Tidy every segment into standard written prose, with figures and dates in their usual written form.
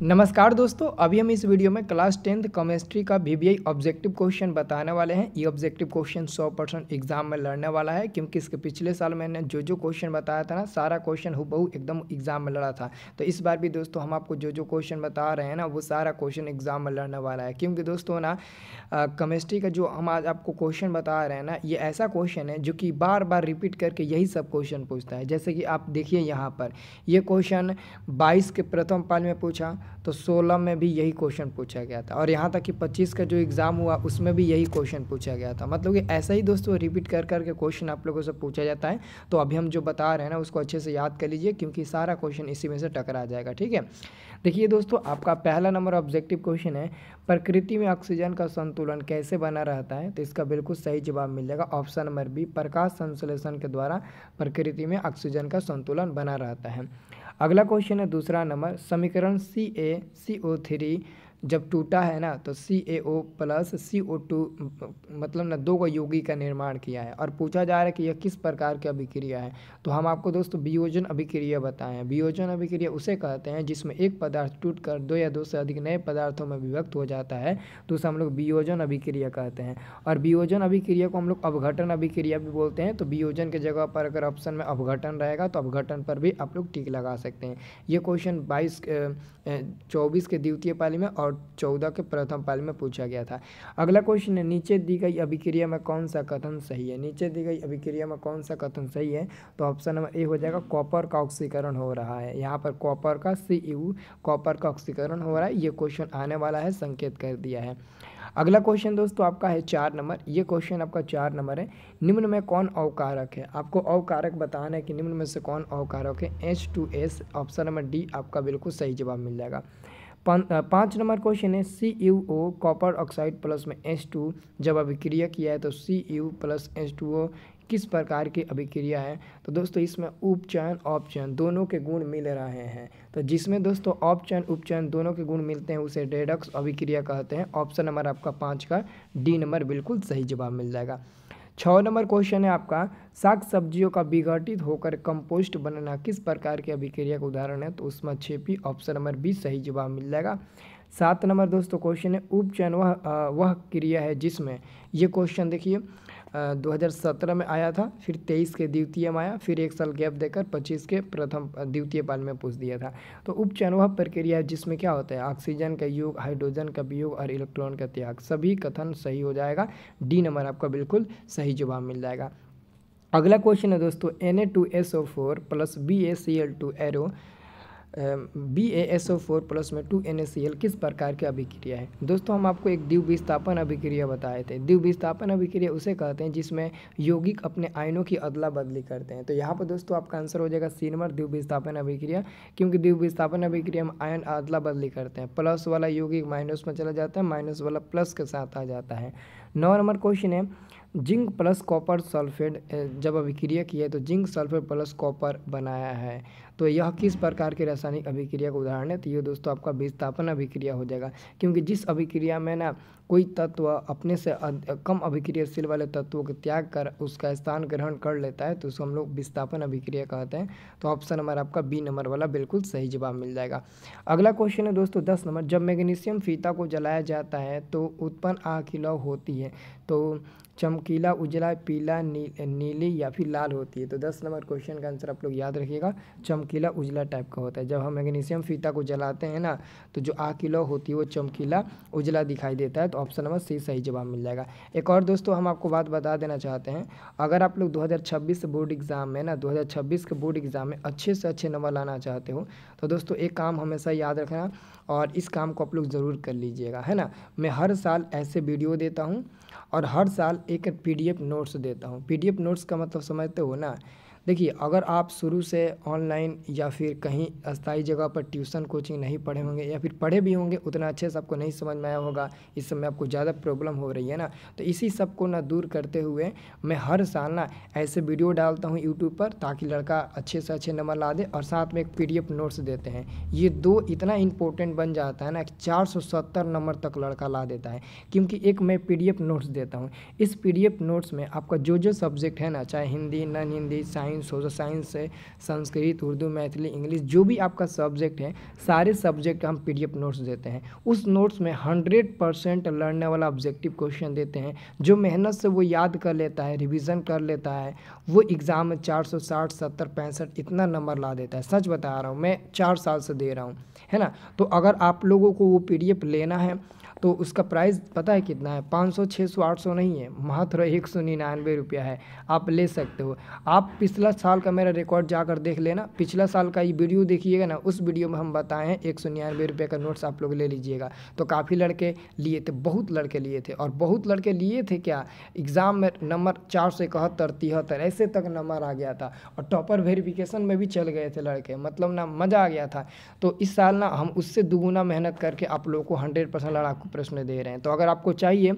नमस्कार दोस्तों, अभी हम इस वीडियो में क्लास 10th केमिस्ट्री का वीवीआई ऑब्जेक्टिव क्वेश्चन बताने वाले हैं। ये ऑब्जेक्टिव क्वेश्चन 100% एग्जाम में लड़ने वाला है, क्योंकि इसके पिछले साल मैंने जो क्वेश्चन बताया था ना, सारा क्वेश्चन हूबहू एकदम एग्जाम में लड़ा था। तो इस बार भी दोस्तों हम आपको जो क्वेश्चन बता रहे हैं ना, वो सारा क्वेश्चन एग्जाम में लड़ने वाला है। क्योंकि दोस्तों ना केमिस्ट्री का जो हम आज आपको क्वेश्चन बता रहे हैं ना, ये ऐसा क्वेश्चन है जो कि बार बार रिपीट करके यही सब क्वेश्चन पूछता है। जैसे कि आप देखिए यहाँ पर ये क्वेश्चन 22 के प्रथम पाल में पूछा, तो 16 में भी यही क्वेश्चन पूछा गया था, और यहाँ तक कि 25 का जो एग्ज़ाम हुआ उसमें भी यही क्वेश्चन पूछा गया था। मतलब कि ऐसा ही दोस्तों रिपीट कर करके क्वेश्चन आप लोगों से पूछा जाता है। तो अभी हम जो बता रहे हैं ना, उसको अच्छे से याद कर लीजिए, क्योंकि सारा क्वेश्चन इसी में से टकरा जाएगा। ठीक है, देखिए दोस्तों, आपका पहला नंबर ऑब्जेक्टिव क्वेश्चन है, प्रकृति में ऑक्सीजन का संतुलन कैसे बना रहता है? तो इसका बिल्कुल सही जवाब मिल जाएगा ऑप्शन नंबर बी, प्रकाश संश्लेषण के द्वारा प्रकृति में ऑक्सीजन का संतुलन बना रहता है। अगला क्वेश्चन है दूसरा नंबर, समीकरण CaCO3 जब टूटा है ना, तो CaO प्लस CO2 मतलब ना दो यौगिक का निर्माण किया है, और पूछा जा रहा है कि यह किस प्रकार की अभिक्रिया है। तो हम आपको दोस्तों वियोजन अभिक्रिया बताएं। वियोजन अभिक्रिया उसे कहते हैं जिसमें एक पदार्थ टूटकर दो या दो से अधिक नए पदार्थों में विभक्त हो जाता है, तो उसे हम लोग वियोजन अभिक्रिया कहते हैं। और वियोजन अभिक्रिया को हम लोग अपघटन अभिक्रिया भी बोलते हैं। तो वियोजन की जगह पर अगर ऑप्शन में अपघटन रहेगा तो अपघटन पर भी आप लोग टिक लगा सकते हैं। ये क्वेश्चन 24 के द्वितीय पाली में और 14 के प्रथम पाली में पूछा गया था। अगला क्वेश्चन है, नीचे दी गई अभिक्रिया में कौन सा कथन सही है? नीचे दी गई अभिक्रिया में कौन सा कथन सही है? तो ऑप्शन नंबर ए हो जाएगा, कॉपर का ऑक्सीकरण हो रहा है। यहाँ पर कॉपर का CU कॉपर का ऑक्सीकरण हो रहा है। ये क्वेश्चन आने वाला है, संकेत कर दिया है। अगला क्वेश्चन दोस्तों आपका है 4 नंबर। ये क्वेश्चन आपका 4 नंबर है, निम्न में कौन अवकारक है? आपको अवकारक बताना है कि निम्न में से कौन अवकारक है। H2S ऑप्शन नंबर डी आपका बिल्कुल सही जवाब मिल जाएगा। 5 नंबर क्वेश्चन है, CuO कॉपर ऑक्साइड प्लस में H2 जब अभिक्रिया किया है, तो Cu प्लस H2O किस प्रकार की अभिक्रिया है? तो दोस्तों इसमें उपचयन अपचयन दोनों के गुण मिल रहे हैं। तो जिसमें दोस्तों अपचयन उपचयन दोनों के गुण मिलते हैं उसे रेडक्स अभिक्रिया कहते हैं। ऑप्शन नंबर आपका 5 का डी नंबर बिल्कुल सही जवाब मिल जाएगा। 6 नंबर क्वेश्चन है आपका, साग सब्जियों का विघटित होकर कंपोस्ट बनना किस प्रकार की अभिक्रिया का उदाहरण है? तो उसमें छेपी ऑप्शन नंबर बी सही जवाब मिल जाएगा। 7 नंबर दोस्तों क्वेश्चन है, उपचयन वह क्रिया है जिसमें, ये क्वेश्चन देखिए 2017 में आया था, फिर 23 के द्वितीय में आया, फिर एक साल गैप देकर 25 के प्रथम द्वितीय पाल में पूछ दिया था। तो उपचयन वह प्रक्रिया है जिसमें क्या होता है, ऑक्सीजन का योग, हाइड्रोजन का वियोग और इलेक्ट्रॉन का त्याग। सभी कथन सही हो जाएगा, डी नंबर आपका बिल्कुल सही जवाब मिल जाएगा। अगला क्वेश्चन है दोस्तों, Na2SO4 plus BaCl2 arrow BaSO4 plus में 2NaCl किस प्रकार की अभिक्रिया है? दोस्तों हम आपको एक द्विविस्थापन अभिक्रिया बताए थे। द्विविस्थापन अभिक्रिया उसे कहते हैं जिसमें यौगिक अपने आयनों की अदला बदली करते हैं। तो यहाँ पर दोस्तों आपका आंसर हो जाएगा सी नंबर, द्विविस्थापन अभिक्रिया। क्योंकि द्विविस्थापन अभिक्रिया में आयन अदला बदली करते हैं, प्लस वाला यौगिक माइनस में चला जाता है, माइनस वाला प्लस के साथ आ जाता है। 9 नंबर क्वेश्चन है, जिंक प्लस कॉपर सल्फेट जब अभिक्रिया की है, तो जिंक सल्फेट प्लस कॉपर बनाया है। तो यह किस प्रकार की रासायनिक अभिक्रिया का उदाहरण है? तो ये दोस्तों आपका विस्थापन अभिक्रिया हो जाएगा। क्योंकि जिस अभिक्रिया में ना कोई तत्व अपने से कम अभिक्रियाशील वाले तत्वों को त्याग कर उसका स्थान ग्रहण कर लेता है, तो उसको हम लोग विस्थापन अभिक्रिया कहते हैं। तो ऑप्शन नंबर आपका बी नंबर वाला बिल्कुल सही जवाब मिल जाएगा। अगला क्वेश्चन है दोस्तों 10 नंबर, जब मैग्नीशियम फीता को जलाया जाता है तो उत्पन्न आग होती है, तो चमकीला, उजला, पीला, नीली या फिर लाल होती है। तो 10 नंबर क्वेश्चन का आंसर आप लोग याद रखिएगा, चमकीला उजला टाइप का होता है। जब हम मैग्नीशियम फीता को जलाते हैं ना, तो जो आग की लौ होती है वो चमकीला उजला दिखाई देता है। तो ऑप्शन नंबर सी सही जवाब मिल जाएगा। एक और दोस्तों हम आपको बात बता देना चाहते हैं, अगर आप लोग 2026 बोर्ड एग्जाम में ना 2026 के बोर्ड एग्जाम में अच्छे से अच्छे नंबर लाना चाहते हो, तो दोस्तों एक काम हमेशा याद रखना, और इस काम को आप लोग ज़रूर कर लीजिएगा, है ना। मैं हर साल ऐसे वीडियो देता हूँ और हर साल एक PDF नोट्स देता हूँ। PDF नोट्स का मतलब समझते हो ना। देखिए, अगर आप शुरू से ऑनलाइन या फिर कहीं अस्थायी जगह पर ट्यूशन कोचिंग नहीं पढ़े होंगे, या फिर पढ़े भी होंगे उतना अच्छे से आपको नहीं समझ में आया होगा, इस समय आपको ज़्यादा प्रॉब्लम हो रही है ना, तो इसी सब को ना दूर करते हुए मैं हर साल ना ऐसे वीडियो डालता हूँ यूट्यूब पर, ताकि लड़का अच्छे से अच्छे नंबर ला दे, और साथ में एक PDF नोट्स देते हैं। ये दो इतना इंपॉर्टेंट बन जाता है ना, 470 नंबर तक लड़का ला देता है, क्योंकि एक मैं PDF नोट्स देता हूँ। इस PDF नोट्स में आपका जो सब्जेक्ट है ना, चाहे Hindi, non Hindi, science, science, social science है, संस्कृत, उर्दू, मैथिली, इंग्लिश, जो भी आपका सब्जेक्ट है, सारे सब्जेक्ट हम PDF नोट्स देते हैं। उस नोट्स में 100% लर्नने वाला ऑब्जेक्टिव क्वेश्चन देते हैं। जो मेहनत से वो याद कर लेता है, रिवीजन कर लेता है, वो एग्ज़ाम में 460, 70, 65 इतना नंबर ला देता है। सच बता रहा हूँ, मैं 4 साल से दे रहा हूँ, है ना। तो अगर आप लोगों को वो PDF लेना है तो उसका प्राइस पता है कितना है? 500, 600, 800 नहीं है, मात्र 199 रुपया है। आप ले सकते हो। आप पिछला साल का मेरा रिकॉर्ड जाकर देख लेना, पिछला साल का ये वीडियो देखिएगा ना, उस वीडियो में हम बताए हैं 199 रुपये का नोट्स आप लोग ले लीजिएगा। तो काफ़ी लड़के लिए थे, बहुत लड़के लिए थे, और बहुत लड़के लिए थे क्या, एग्ज़ाम में नंबर 471, 73 ऐसे तक नंबर आ गया था, और टॉपर वेरिफिकेशन में भी चल गए थे लड़के, मतलब ना मज़ा आ गया था। तो इस साल ना हम उससे दुगुना मेहनत करके आप लोगों को 100% लड़ाकू प्रश्न दे रहे हैं। तो अगर आपको चाहिए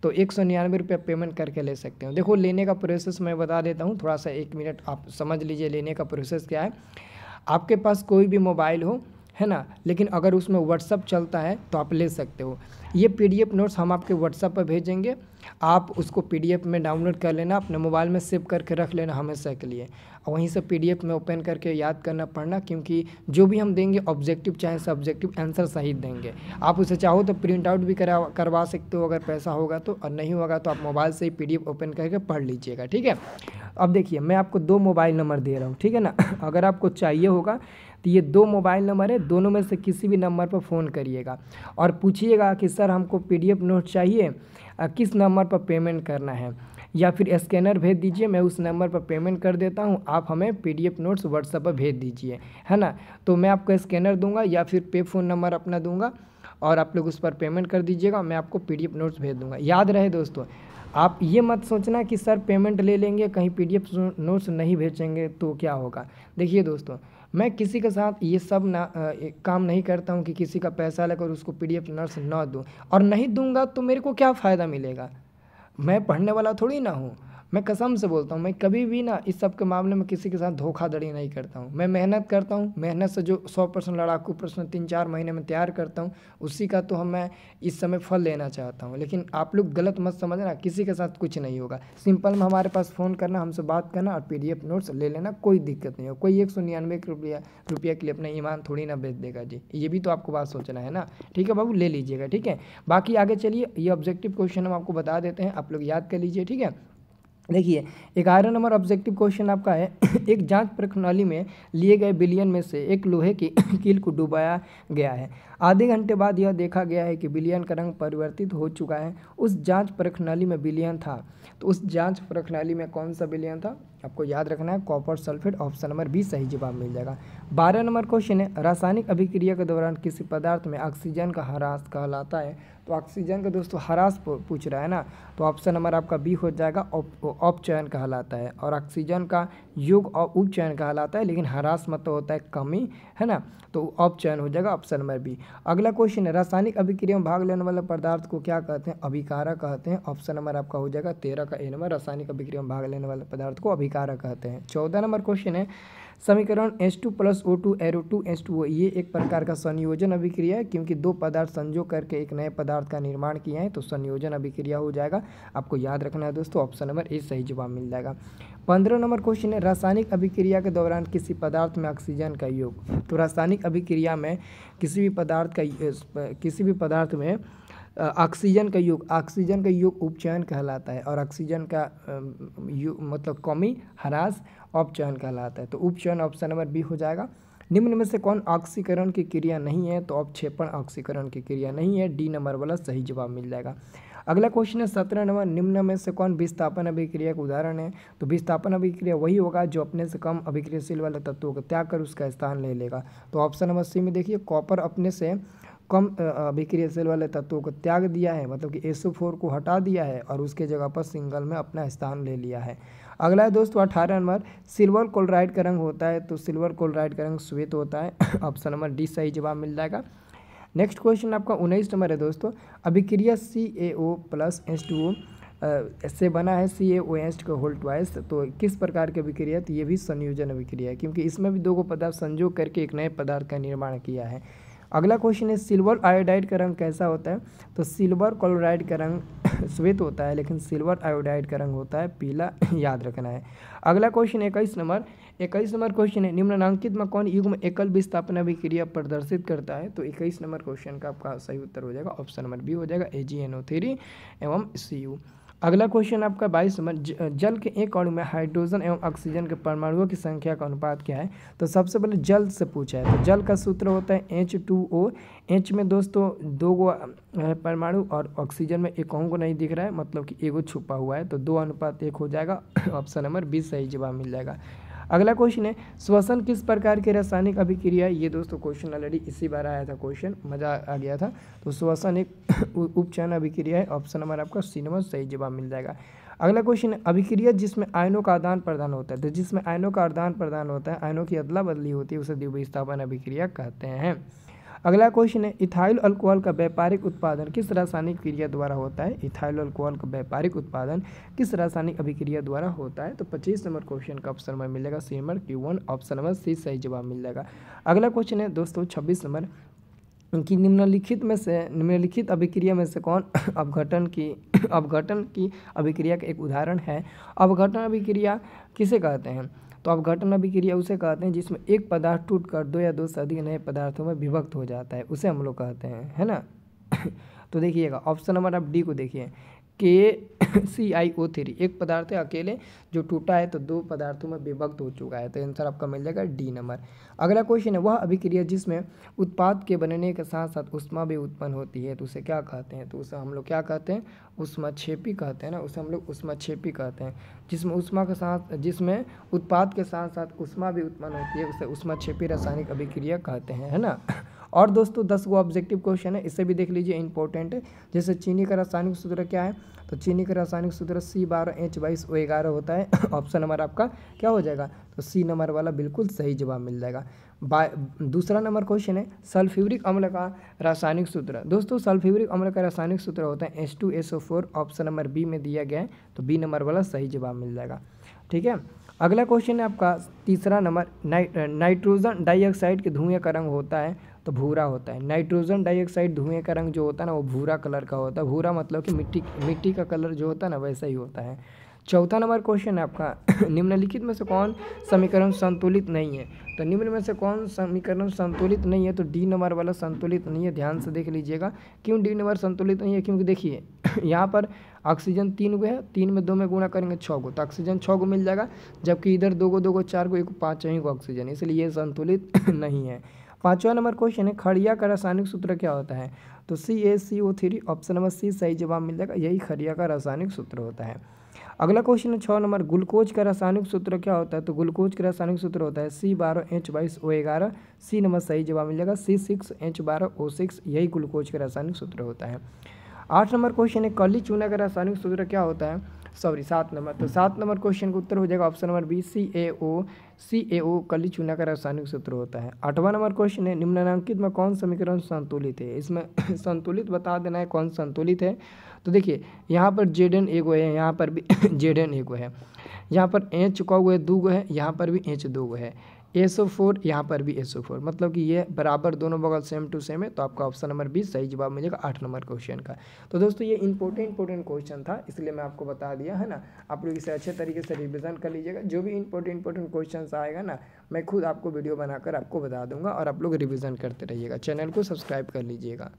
तो 199 रुपये पेमेंट करके ले सकते हो। देखो, लेने का प्रोसेस मैं बता देता हूँ, थोड़ा सा 1 मिनट आप समझ लीजिए लेने का प्रोसेस क्या है। आपके पास कोई भी मोबाइल हो, है ना, लेकिन अगर उसमें व्हाट्सअप चलता है तो आप ले सकते हो। ये PDF नोट्स हम आपके व्हाट्सअप पर भेजेंगे, आप उसको PDF में डाउनलोड कर लेना, अपने मोबाइल में सेव करके रख लेना हमेशा के लिए, और वहीं से PDF में ओपन करके याद करना पड़ना, क्योंकि जो भी हम देंगे ऑब्जेक्टिव चाहे सब्जेक्टिव आंसर सही देंगे। आप उसे चाहो तो प्रिंट आउट भी करवा सकते हो अगर पैसा होगा तो, और नहीं होगा तो आप मोबाइल से ही PDF ओपन करके पढ़ लीजिएगा, ठीक है। अब देखिए, मैं आपको 2 मोबाइल नंबर दे रहा हूँ, ठीक है ना। अगर आपको चाहिए होगा तो ये 2 मोबाइल नंबर है, दोनों में से किसी भी नंबर पर फ़ोन करिएगा और पूछिएगा कि सर हमको PDF नोट चाहिए, किस नंबर पर पेमेंट करना है, या फिर स्कैनर भेज दीजिए, मैं उस नंबर पर पेमेंट कर देता हूँ, आप हमें PDF नोट्स व्हाट्सएप पर भेज दीजिए, है ना। तो मैं आपको स्कैनर दूंगा या फिर पे फ़ोन नंबर अपना दूंगा, और आप लोग उस पर पेमेंट कर दीजिएगा, मैं आपको PDF नोट्स भेज दूंगा। याद रहे दोस्तों, आप ये मत सोचना कि सर पेमेंट ले लेंगे, कहीं PDF नोट्स नहीं भेजेंगे तो क्या होगा। देखिए दोस्तों, मैं किसी के साथ ये सब काम नहीं करता हूँ कि किसी का पैसा लेकर उसको PDF नोट्स ना दूँ, और नहीं दूंगा तो मेरे को क्या फ़ायदा मिलेगा। मैं पढ़ने वाला थोड़ी ना हूँ, मैं कसम से बोलता हूँ, मैं कभी भी ना इस सब के मामले में किसी के साथ धोखाधड़ी नहीं करता हूँ। मैं मेहनत करता हूँ, मेहनत से जो 100% लड़ाकू प्रश्न 3-4 महीने में तैयार करता हूँ, उसी का तो मैं इस समय फल लेना चाहता हूँ। लेकिन आप लोग गलत मत समझना, किसी के साथ कुछ नहीं होगा। सिंपल में हमारे पास फ़ोन करना, हमसे बात करना और PDF नोट्स ले लेना, कोई दिक्कत नहीं हो। कोई 199 रुपया के लिए अपना ईमान थोड़ी ना बेच देगा जी, ये भी तो आपको बात सोचना है ना। ठीक है बाबू, ले लीजिएगा, ठीक है। बाकी आगे चलिए, ये ऑब्जेक्टिव क्वेश्चन हम आपको बता देते हैं, आप लोग याद कर लीजिए, ठीक है। देखिए, 11 नंबर ऑब्जेक्टिव क्वेश्चन आपका है एक जांच प्रणाली में लिए गए विलयन में से एक लोहे की कील को डुबाया गया है। आधे घंटे बाद यह देखा गया है कि विलयन का रंग परिवर्तित हो चुका है। उस जांच प्रणाली में विलयन था, तो उस जांच प्रणाली में कौन सा विलयन था आपको याद रखना है, copper sulphate. Option number B सही जवाब मिल जाएगा। 12 नंबर क्वेश्चन है, रासायनिक अभिक्रिया के दौरान किसी पदार्थ में ऑक्सीजन का ह्रास कहलाता है। तो ऑक्सीजन का दोस्तों ह्रास पूछ रहा है ना, तो ऑप्शन नंबर आपका बी हो जाएगा, अपचयन कहलाता है। और ऑक्सीजन का योग और उपचयन कहलाता है, लेकिन ह्रास मतलब होता है कमी, है ना, तो अपचयन हो जाएगा, ऑप्शन नंबर बी। अगला क्वेश्चन है, रासायनिक अभिक्रिया में भाग लेने वाले पदार्थ को क्या कहते हैं, अभिकारक कहते हैं। ऑप्शन नंबर आपका हो जाएगा 13 का ए नंबर, रासायनिक अभिक्रिया में भाग लेने वाले पदार्थ को अभिकारक कहते हैं। 14 नंबर क्वेश्चन है, समीकरण H2 + O2 एरो 2 H2O ये एक प्रकार का संयोजन अभिक्रिया है, क्योंकि 2 पदार्थ संयोग करके एक नए पदार्थ का निर्माण किए हैं, तो संयोजन अभिक्रिया हो जाएगा। आपको याद रखना है दोस्तों, ऑप्शन नंबर ए सही जवाब मिल जाएगा। 15 नंबर क्वेश्चन है, रासायनिक अभिक्रिया के दौरान किसी पदार्थ में ऑक्सीजन का योग। तो रासायनिक अभिक्रिया में किसी भी पदार्थ में ऑक्सीजन का योग उपचयन कहलाता है, और ऑक्सीजन का मतलब कमी, ह्रास, अपचयन कहलाता है। तो उपचयन ऑप्शन नंबर बी हो जाएगा। निम्न में से कौन ऑक्सीकरण की क्रिया नहीं है, तो अवक्षेपण ऑक्सीकरण की क्रिया नहीं है, डी नंबर वाला सही जवाब मिल जाएगा। अगला क्वेश्चन है 17 नंबर, निम्न में से कौन विस्थापन अभिक्रिया का उदाहरण है। तो विस्थापन अभिक्रिया वही होगा जो अपने से कम अभिक्रियाशील वाले तत्वों को त्याग कर उसका स्थान ले लेगा। तो ऑप्शन नंबर सी में देखिए, कॉपर अपने से कम अभिक्रियाशील वाले तत्वों को त्याग दिया है, मतलब कि SO4 को हटा दिया है और उसके जगह पर सिंगल में अपना स्थान ले लिया है। अगला है दोस्तों 18 नंबर, सिल्वर क्लोराइड का रंग होता है। तो सिल्वर क्लोराइड का रंग श्वेत होता है, ऑप्शन नंबर डी सही जवाब मिल जाएगा। नेक्स्ट क्वेश्चन आपका 19 नंबर है दोस्तों, अभिक्रिया CaO + H2O से बना है CaOH का होल ट्वाइस। तो किस प्रकार की अभिक्रिया, तो ये भी संयोजन अभिक्रिया है, क्योंकि इसमें भी 2 पदार्थ संयोग करके एक नए पदार्थ का निर्माण किया है। अगला क्वेश्चन है सिल्वर आयोडाइड का रंग कैसा होता है? तो सिल्वर क्लोराइड का रंग श्वेत होता है, लेकिन सिल्वर आयोडाइड का रंग होता है पीला, याद रखना है। अगला क्वेश्चन 21 नंबर क्वेश्चन है निम्नलिखित में कौन युग्म एकल विस्थापन अभिक्रिया प्रदर्शित करता है? तो 21 नंबर क्वेश्चन का आपका सही उत्तर हो जाएगा ऑप्शन नंबर बी हो जाएगा AgNO3 एवं Cu। अगला क्वेश्चन आपका 22 नंबर जल के एक अणु में हाइड्रोजन एवं ऑक्सीजन के परमाणुओं की संख्या का अनुपात क्या है? तो सबसे पहले जल से पूछा है, तो जल का सूत्र होता है H2O। H में दोस्तों 2 गो परमाणु और ऑक्सीजन में एक को नहीं दिख रहा है, मतलब कि एगो छुपा हुआ है, तो 2:1 हो जाएगा, ऑप्शन नंबर 20 सही जवाब मिल जाएगा। अगला क्वेश्चन है श्वसन किस प्रकार की रासायनिक अभिक्रिया? ये दोस्तों क्वेश्चन ऑलरेडी इसी बार आया था, क्वेश्चन मजा आ गया था। तो श्वसन एक उपचयन अभिक्रिया है, ऑप्शन नंबर आपका सी नंबर सही जवाब मिल जाएगा। अगला क्वेश्चन है अभिक्रिया जिसमें आयनों का आदान प्रदान होता है। तो जिसमें आयनों का आदान प्रदान होता है, आयनों की अदला बदली होती है, उसे द्विविस्थापन अभिक्रिया कहते हैं। अगला क्वेश्चन है इथाइल अल्कोहल का व्यापारिक उत्पादन किस रासायनिक क्रिया द्वारा होता है? इथाइल अल्कोहल का व्यापारिक उत्पादन किस रासायनिक अभिक्रिया द्वारा होता है? तो 25 नंबर क्वेश्चन का ऑप्शन नंबर मिलेगा C number Q1, option number C सही जवाब मिल जाएगा। अगला क्वेश्चन है दोस्तों 26 नंबर कि निम्नलिखित अभिक्रिया में से कौन अपघटन की अभिक्रिया का एक उदाहरण है? अपघटन अभिक्रिया किसे कहते हैं? तो अपघटन अभिक्रिया उसे कहते हैं जिसमें एक पदार्थ टूटकर 2 या 2 से अधिक नए पदार्थों में विभक्त हो जाता है, उसे हम लोग कहते हैं, है ना। तो देखिएगा ऑप्शन नंबर आप डी को देखिए KClO3 एक पदार्थ है अकेले जो टूटा है तो 2 पदार्थों में विभक्त हो चुका है, तो आंसर आपका मिल जाएगा डी नंबर। अगला क्वेश्चन है वह अभिक्रिया जिसमें उत्पाद के बनने के साथ साथ ऊष्मा भी उत्पन्न होती है, तो उसे क्या कहते हैं? तो उसे हम लोग क्या कहते हैं? ऊष्माक्षेपी कहते हैं ना, उसे हम लोग ऊष्माक्षेपी कहते हैं। जिसमें उत्पाद के साथ साथ ऊष्मा भी उत्पन्न होती है, उसे ऊष्माक्षेपी रासायनिक अभिक्रिया कहते हैं, है ना। और दोस्तों 10 गो ऑब्जेक्टिव क्वेश्चन है, इसे भी देख लीजिए, इंपॉर्टेंट है। जैसे चीनी का रासायनिक सूत्र क्या है? तो चीनी का रासायनिक सूत्र C12H22O11 होता है, ऑप्शन नंबर आपका क्या हो जाएगा? तो सी नंबर वाला बिल्कुल सही जवाब मिल जाएगा। दूसरा नंबर क्वेश्चन है सल्फ्यूरिक अम्ल का रासायनिक सूत्र। दोस्तों सल्फ्यूरिक अम्ल का रासायनिक सूत्र होता है H2SO4, ऑप्शन नंबर बी में दिया गया है, तो बी नंबर वाला सही जवाब मिल जाएगा। ठीक है, अगला क्वेश्चन है आपका तीसरा नंबर नाइट्रोजन डाइऑक्साइड के धुएं का रंग होता है, तो भूरा होता है। नाइट्रोजन डाइऑक्साइड धुएं का रंग जो होता है ना, वो भूरा कलर का होता है। भूरा मतलब कि मिट्टी का कलर जो होता है ना, वैसा ही होता है। चौथा नंबर क्वेश्चन है आपका निम्नलिखित में से कौन समीकरण संतुलित नहीं है? तो निम्न में से कौन समीकरण संतुलित नहीं है? तो डी नंबर वाला संतुलित नहीं है, ध्यान से देख लीजिएगा। क्यों डी नंबर संतुलित नहीं है? क्योंकि देखिए यहाँ पर ऑक्सीजन 3 गो है, 3 में 2 में गुणा करेंगे 6 गो, तो ऑक्सीजन 6 गो मिल जाएगा, जबकि इधर 2 गो 4 गो 1 5 ही को ऑक्सीजन, इसलिए ये संतुलित नहीं है। पांचवा नंबर क्वेश्चन है खड़िया का रासायनिक सूत्र क्या होता है? तो CaCO3, ऑप्शन नंबर सी सही जवाब मिल जाएगा, यही खड़िया का रासायनिक सूत्र होता है। अगला क्वेश्चन है 6 नंबर ग्लूकोज का रासायनिक सूत्र क्या होता है? तो ग्लूकोज का रासायनिक सूत्र होता है C12H22O11, सी नंबर सही जवाब मिल जाएगा, C6H12O6, यही ग्लूकोज का रासायनिक सूत्र होता है। 8 नंबर क्वेश्चन है कली चूना का रासायनिक सूत्र क्या होता है? 7 नंबर, तो 7 नंबर क्वेश्चन का उत्तर हो जाएगा ऑप्शन नंबर बी CaO कली चूना का रासायनिक सूत्र होता है। 8वां नंबर क्वेश्चन है निम्नलिखित में कौन समीकरण संतुलित है? इसमें संतुलित बता देना है कौन संतुलित है। तो देखिए यहाँ पर Zn एगो है, यहाँ पर भी Zn एगो है, यहाँ पर H का गो है 2 गो है, यहाँ पर भी H 2 गो है, SO4 यहाँ पर भी SO4, मतलब कि ये बराबर दोनों बगल सेम टू सेम है, तो आपका ऑप्शन नंबर 20 सही जवाब मिलेगा 8 नंबर क्वेश्चन का। तो दोस्तों ये इंपॉर्टेंट क्वेश्चन था, इसलिए मैं आपको बता दिया, है ना। आप लोग इसे अच्छे तरीके से रिवीजन कर लीजिएगा, जो भी इंपॉर्टेंट क्वेश्चन आएगा ना, मैं खुद आपको वीडियो बनाकर आपको बता दूंगा, और आप लोग रिवीजन करते रहिएगा। चैनल को सब्सक्राइब कर लीजिएगा।